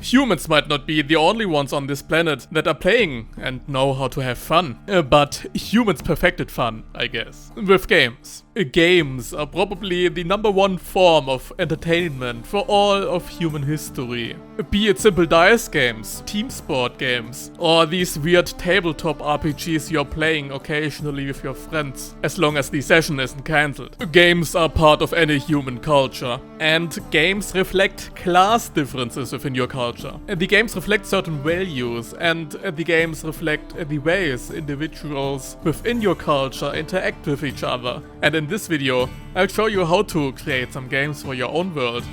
Humans might not be the only ones on this planet that are playing and know how to have fun, but humans perfected fun, I guess, with games. Games are probably the #1 form of entertainment for all of human history. Be it simple dice games, team sport games, or these weird tabletop RPGs you're playing occasionally with your friends, as long as the session isn't cancelled. Games are part of any human culture, and games reflect class differences within your culture. The games reflect certain values, and the games reflect the ways individuals within your culture interact with each other. And in this video, I'll show you how to create some games for your own world.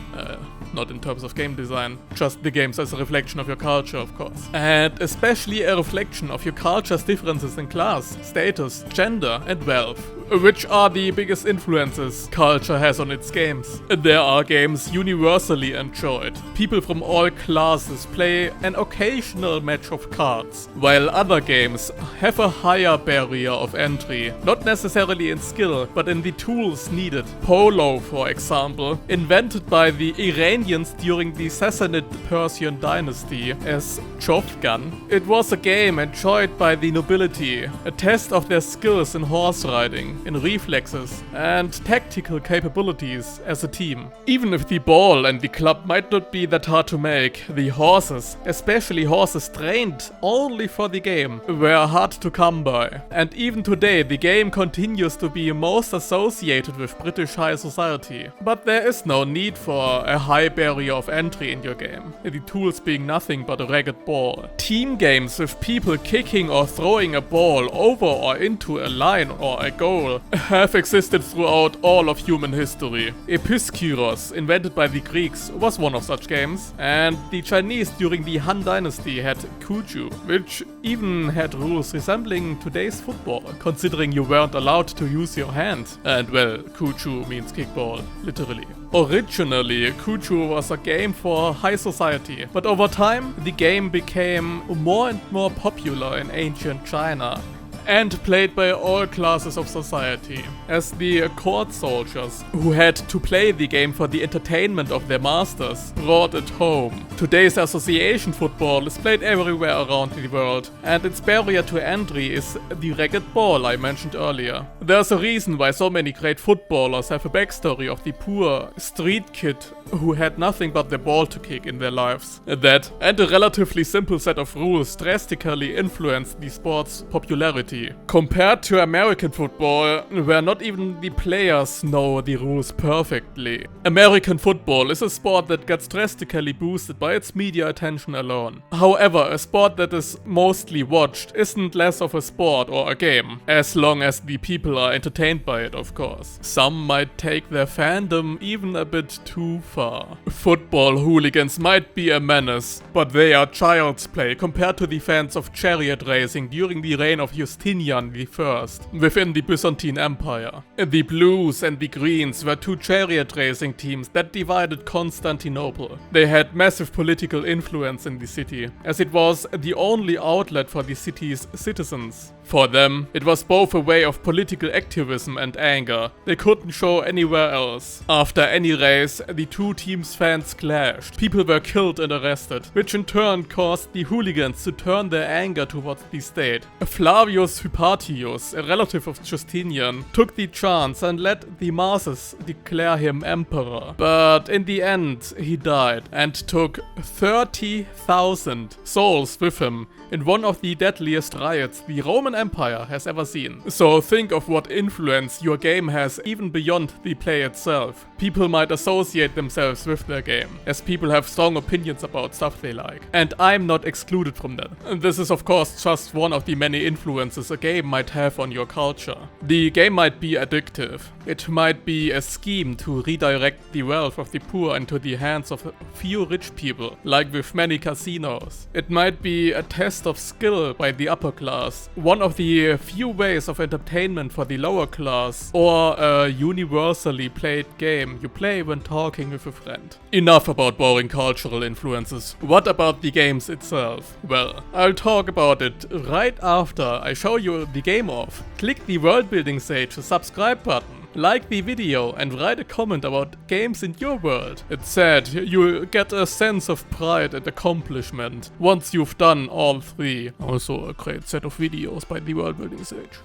Not in terms of game design, just the games as a reflection of your culture, of course. And especially a reflection of your culture's differences in class, status, gender, and wealth, which are the biggest influences culture has on its games. There are games universally enjoyed. People from all classes play an occasional match of cards, while other games have a higher barrier of entry, not necessarily in skill, but in the tools needed. Polo, for example, invented by the Iranians during the Sassanid Persian dynasty as Chofgan. It was a game enjoyed by the nobility, a test of their skills in horse riding, in reflexes, and tactical capabilities as a team. Even if the ball and the club might not be that hard to make, the horses, especially horses trained only for the game, were hard to come by. And even today, the game continues to be most associated with British high society. But there is no need for a high barrier of entry in your game, the tools being nothing but a ragged ball. Team games with people kicking or throwing a ball over or into a line or a goal have existed throughout all of human history. Episkyros, invented by the Greeks, was one of such games, and the Chinese during the Han Dynasty had Kuju, which even had rules resembling today's football, considering you weren't allowed to use your hand. And well, Kuju means kickball, literally. Originally, Kuju was a game for high society, but over time, the game became more and more popular in ancient China and played by all classes of society, as the court soldiers, who had to play the game for the entertainment of their masters, brought it home. Today's association football is played everywhere around the world, and its barrier to entry is the ragged ball I mentioned earlier. There's a reason why so many great footballers have a backstory of the poor street kid who had nothing but the ball to kick in their lives. That, and a relatively simple set of rules, drastically influenced the sport's popularity. Compared to American football, where not even the players know the rules perfectly. American football is a sport that gets drastically boosted by its media attention alone. However, a sport that is mostly watched isn't less of a sport or a game, as long as the people are entertained by it, of course. Some might take their fandom even a bit too far. Football hooligans might be a menace, but they are child's play compared to the fans of chariot racing during the reign of Justinian I within the Byzantine Empire. The Blues and the Greens were two chariot racing teams that divided Constantinople. They had massive political influence in the city, as it was the only outlet for the city's citizens. For them, it was both a way of political activism and anger they couldn't show anywhere else. After any race, the two teams' fans clashed. People were killed and arrested, which in turn caused the hooligans to turn their anger towards the state. Flavius Hypatius, a relative of Justinian, took the chance and let the masses declare him emperor. But in the end, he died and took 30,000 souls with him in one of the deadliest riots the Roman Empire has ever seen. So think of what influence your game has even beyond the play itself. People might associate themselves with their game, as people have strong opinions about stuff they like. And I'm not excluded from that. This is of course just one of the many influences a game might have on your culture. The game might be addictive. It might be a scheme to redirect the wealth of the poor into the hands of a few rich people, like with many casinos. It might be a test of skill by the upper class, one of the few ways of entertainment for the lower class, or a universally played game you play when talking with a friend. Enough about boring cultural influences. What about the games itself? Well, I'll talk about it right after I show you the game off. Click the Worldbuilding Sage subscribe button. Like the video and write a comment about games in your world. It's said you'll get a sense of pride and accomplishment once you've done all 3. Also a great set of videos by the Worldbuilding Sage.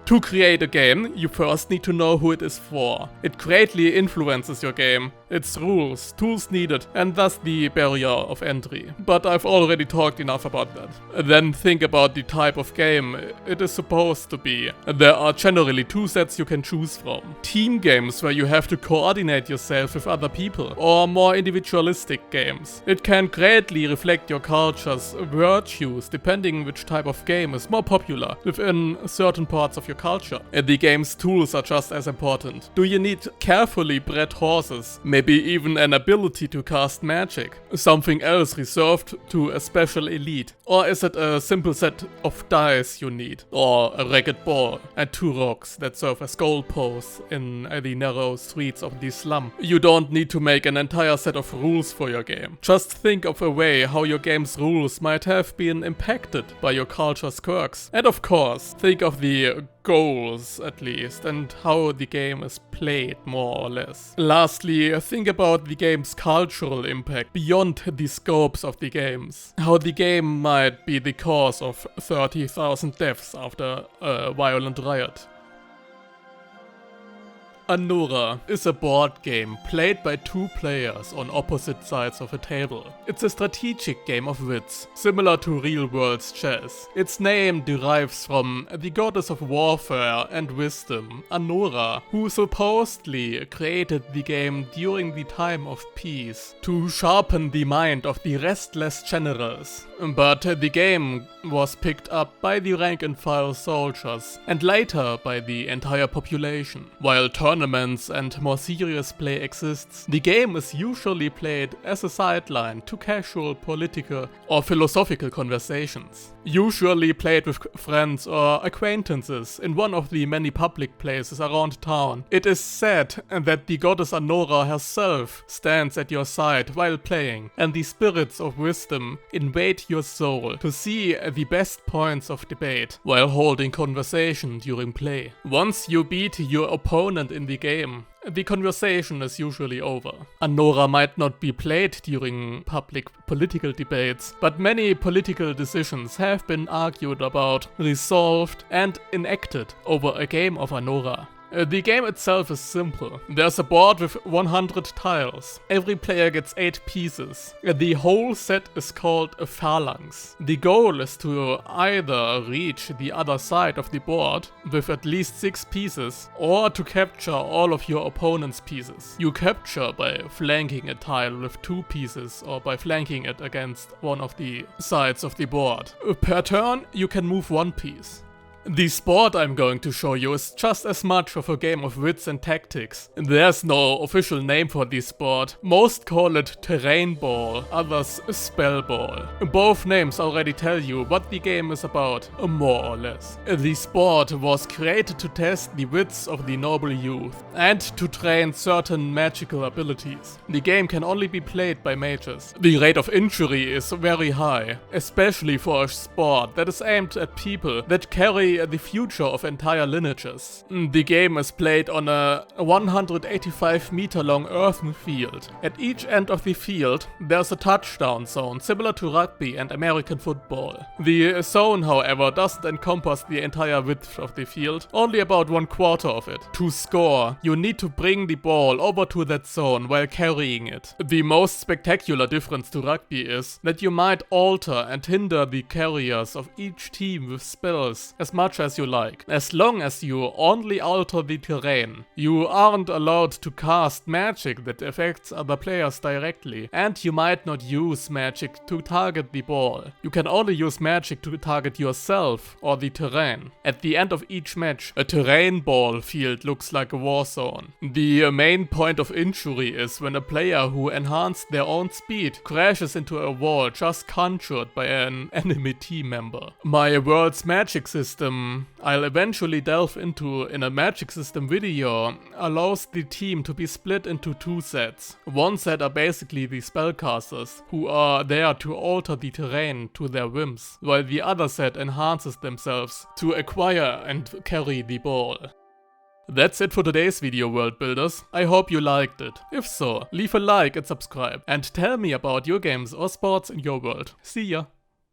To create a game, you first need to know who it is for. It greatly influences your game, its rules, tools needed, and thus the barrier of entry. But I've already talked enough about that. Then think about the type of game it is supposed to be. There are generally 2 sets you can choose from. Team games where you have to coordinate yourself with other people, or more individualistic games. It can greatly reflect your culture's virtues depending which type of game is more popular within certain parts of your culture. The game's tools are just as important. Do you need carefully bred horses? Maybe even an ability to cast magic? Something else reserved to a special elite? Or is it a simple set of dice you need? Or a ragged ball and 2 rocks that serve as goalposts in the narrow streets of the slum? You don't need to make an entire set of rules for your game. Just think of a way how your game's rules might have been impacted by your culture's quirks. And of course, think of the goals at least, and how the game is played more or less. Lastly, think about the game's cultural impact beyond the scopes of the games. How the game might be the cause of 30,000 deaths after a violent riot. Anora is a board game played by 2 players on opposite sides of a table. It's a strategic game of wits, similar to real-world chess. Its name derives from the goddess of warfare and wisdom, Anora, who supposedly created the game during the time of peace to sharpen the mind of the restless generals. But the game was picked up by the rank-and-file soldiers and later by the entire population. While tournaments and more serious play exists, the game is usually played as a sideline to casual political or philosophical conversations. Usually played with friends or acquaintances in one of the many public places around town. It is said that the goddess Anora herself stands at your side while playing, and the spirits of wisdom invade your soul to see the best points of debate while holding conversation during play. Once you beat your opponent in the game, the conversation is usually over. Anora might not be played during public political debates, but many political decisions have been argued about, resolved, and enacted over a game of Anora. The game itself is simple. There's a board with 100 tiles. Every player gets 8 pieces. The whole set is called a phalanx. The goal is to either reach the other side of the board with at least 6 pieces, or to capture all of your opponent's pieces. You capture by flanking a tile with 2 pieces, or by flanking it against one of the sides of the board. Per turn, you can move 1 piece. The sport I'm going to show you is just as much of a game of wits and tactics. There's no official name for this sport. Most call it terrain ball, others spell ball. Both names already tell you what the game is about, more or less. The sport was created to test the wits of the noble youth and to train certain magical abilities. The game can only be played by mages. The rate of injury is very high, especially for a sport that is aimed at people that carry the future of entire lineages. The game is played on a 185 meter long earthen field. At each end of the field there's a touchdown zone similar to rugby and American football. The zone, however, doesn't encompass the entire width of the field, only about 1/4 of it. To score, you need to bring the ball over to that zone while carrying it. The most spectacular difference to rugby is that you might alter and hinder the carriers of each team with spells as much as you like, as long as you only alter the terrain. You aren't allowed to cast magic that affects other players directly, and you might not use magic to target the ball. You can only use magic to target yourself or the terrain. At the end of each match, a terrain ball field looks like a war zone. The main point of injury is when a player who enhanced their own speed crashes into a wall just conjured by an enemy team member. My world's magic system I'll eventually delve into in a magic system video allows the team to be split into 2 sets. One set are basically the spellcasters, who are there to alter the terrain to their whims, while the other set enhances themselves to acquire and carry the ball. That's it for today's video, world builders. I hope you liked it. If so, leave a like and subscribe, and tell me about your games or sports in your world. See ya!